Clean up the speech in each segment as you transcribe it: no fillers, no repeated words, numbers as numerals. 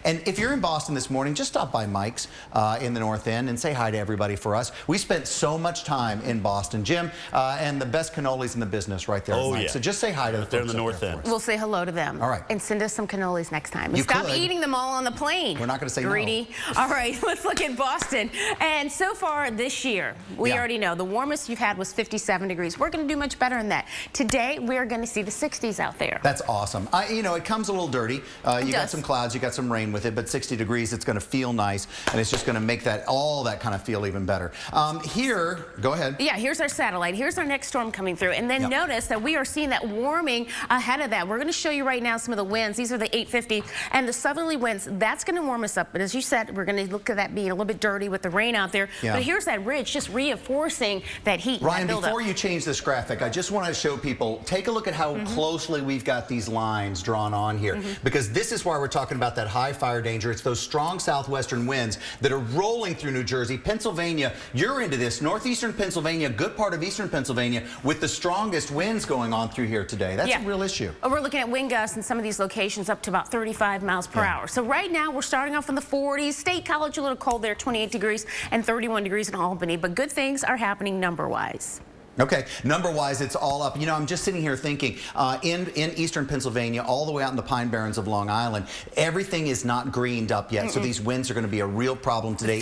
And if you're in Boston this morning, just stop by Mike's in the North End and say hi to everybody for us. We spent so much time in Boston, Jim, and the best cannolis in the business right there at Mike's. Yeah. So just say hi to the they're in folks the up North there End. We'll say hello to them. All right. And send us some cannolis next time. And You stop could. eating them all on the plane. We're not going to say Greedy. no. All right, let's look at Boston. And so far this year, we already know the warmest you've had was 57 degrees. We're going to do much better than that. Today, we're going to see the 60s out there. That's awesome. You know, it comes a little dirty. You got some clouds, you got some rain with it, but 60 degrees, it's going to feel nice, and it's just going to make all that kind of feel even better. Here, go ahead. Yeah, here's our satellite. Here's our next storm coming through. And then notice that we are seeing that warming ahead of that. We're going to show you right now some of the winds. These are the 850 and the southerly winds. That's going to warm us up. But as you said, we're going to look at that being a little bit dirty with the rain out there. But here's that ridge just reinforcing that heat. Ryan, before you change this graphic, I just want to show people, take a look at how closely we've got these lines drawn on here. Because this is why we're talking about that high fire danger. It's those strong southwestern winds that are rolling through New Jersey. Pennsylvania, you're into this. Northeastern Pennsylvania, good part of eastern Pennsylvania, with the strongest winds going on through here today. That's a real issue. We're looking at wind gusts in some of these locations up to about 35 miles per hour. So right now we're starting off in the 40s. State College a little cold there, 28 degrees and 31 degrees in Albany. But good things are happening number-wise. Okay, number-wise, it's all up. You know, I'm just sitting here thinking, in eastern Pennsylvania, all the way out in the Pine Barrens of Long Island, everything is not greened up yet, so these winds are going to be a real problem today.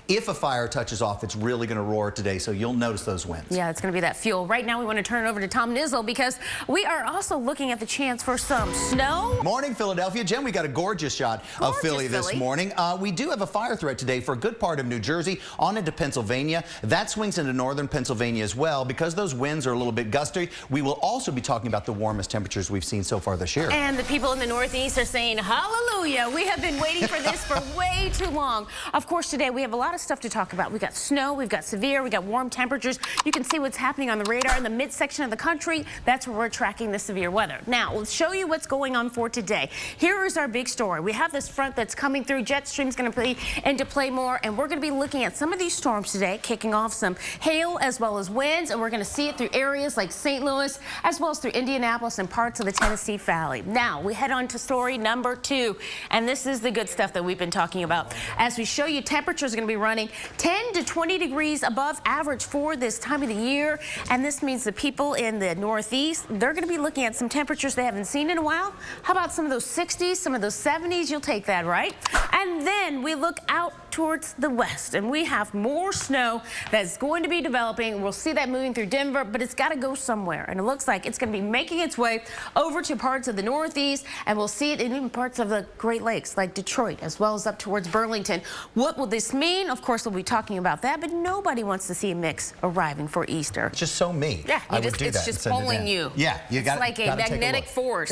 If a fire touches off, it's really going to roar today, so you'll notice those winds. Yeah, it's going to be that fuel. Right now, we want to turn it over to Tom Nizzle because we are also looking at the chance for some snow. Morning, Philadelphia. Jen, we got a gorgeous shot of Philly this morning. We do have a fire threat today for a good part of New Jersey, on into Pennsylvania. That swings into northern Pennsylvania as well. Because those winds are a little bit gusty, we will also be talking about the warmest temperatures we've seen so far this year. And the people in the Northeast are saying, hallelujah. We have been waiting for this for way too long. Of course, today we have a lot of stuff to talk about. We've got snow, we've got severe, we've got warm temperatures. You can see what's happening on the radar in the midsection of the country. That's where we're tracking the severe weather. Now, we'll show you what's going on for today. Here is our big story. We have this front that's coming through. Jet stream's going to be into play more, and we're going to be looking at some of these storms today, kicking off some hail as well as winds, and we're going to see it through areas like St. Louis as well as through Indianapolis and parts of the Tennessee Valley. Now we head on to story number 2, and this is the good stuff that we've been talking about. As we show you, temperatures are going to be running 10 to 20 degrees above average for this time of the year, and this means the people in the Northeast, they're going to be looking at some temperatures they haven't seen in a while. How about some of those 60s, some of those 70s? You'll take that, right? And then we look out towards the west, and we have more snow that's going to be developing. We'll see that moving through Denver, but it's got to go somewhere, and it looks like it's going to be making its way over to parts of the Northeast, and we'll see it in even parts of the Great Lakes like Detroit as well as up towards Burlington. What will this mean? Of course, we'll be talking about that, but nobody wants to see a mix arriving for Easter. It's just so me. Yeah, it's just pulling you. Yeah, you got. It's like a magnetic force.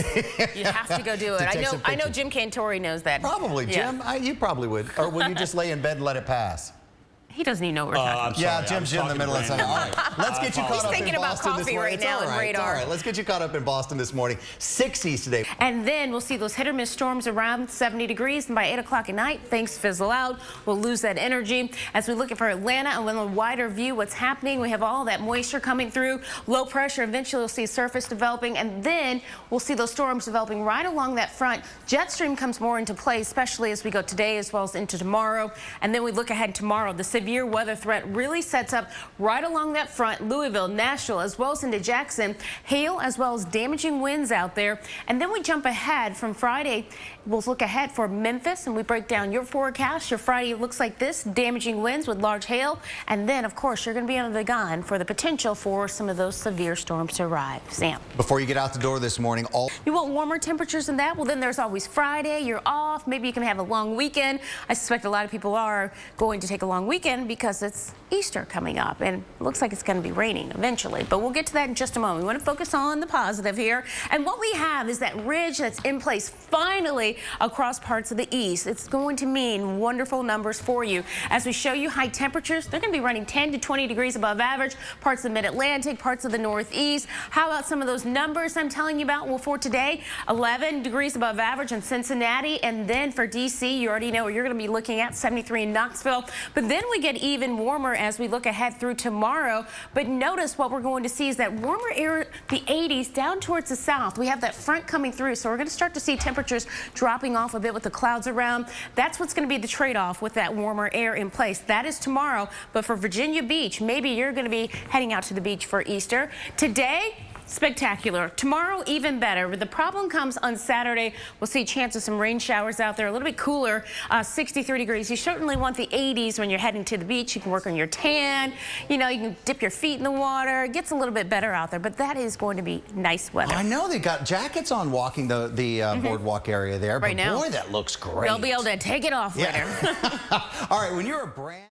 You have to go do it. I know Jim Cantori knows that. Probably, Jim. You probably would. Or will you just lay in bed and let it pass? He doesn't even know what we're talking Yeah, about. Jim's in the middle of something. All right, let's get you caught up in Boston this morning. He's thinking about coffee right now and radar. All right, let's get you caught up in Boston this morning. 60s today. And then we'll see those hit or miss storms around 70 degrees, and by 8 o'clock at night, things fizzle out. We'll lose that energy. As we look for Atlanta and with a wider view, what's happening, we have all that moisture coming through, low pressure. Eventually, we'll see surface developing, and then we'll see those storms developing right along that front. Jet stream comes more into play, especially as we go today as well as into tomorrow. And then we look ahead tomorrow. The severe weather threat really sets up right along that front, Louisville, Nashville, as well as into Jackson. Hail as well as damaging winds out there. And then we jump ahead from Friday. We'll look ahead for Memphis, and we break down your forecast. Your Friday looks like this, damaging winds with large hail. And then, of course, you're going to be under the gun for the potential for some of those severe storms to arrive. Sam. Before you get out the door this morning, you want warmer temperatures than that? Well, then there's always Friday. You're off. Maybe you can have a long weekend. I suspect a lot of people are going to take a long weekend because it's Easter coming up, and it looks like it's going to be raining eventually, but we'll get to that in just a moment. We want to focus on the positive here, and what we have is that ridge that's in place finally across parts of the east. It's going to mean wonderful numbers for you. As we show you high temperatures, they're going to be running 10 to 20 degrees above average, parts of the mid-Atlantic, parts of the Northeast. How about some of those numbers I'm telling you about? Well, for today, 11 degrees above average in Cincinnati, and then for D.C., you already know you're going to be looking at 73 in Knoxville, but then we get even warmer as we look ahead through tomorrow. But notice what we're going to see is that warmer air, the 80s, down towards the south. We have that front coming through, so we're going to start to see temperatures dropping off a bit with the clouds around. That's what's going to be the trade-off with that warmer air in place. That is tomorrow. But for Virginia Beach, maybe you're going to be heading out to the beach for Easter. Today, spectacular. Tomorrow, even better. The problem comes on Saturday. We'll see a chance of some rain showers out there. A little bit cooler, 63 degrees. You certainly want the 80s when you're heading to the beach. You can work on your tan. You know, you can dip your feet in the water. It gets a little bit better out there, but that is going to be nice weather. I know they got jackets on walking the boardwalk area there, right but now, boy, that looks great. They'll be able to take it off later. All right, when you're a brand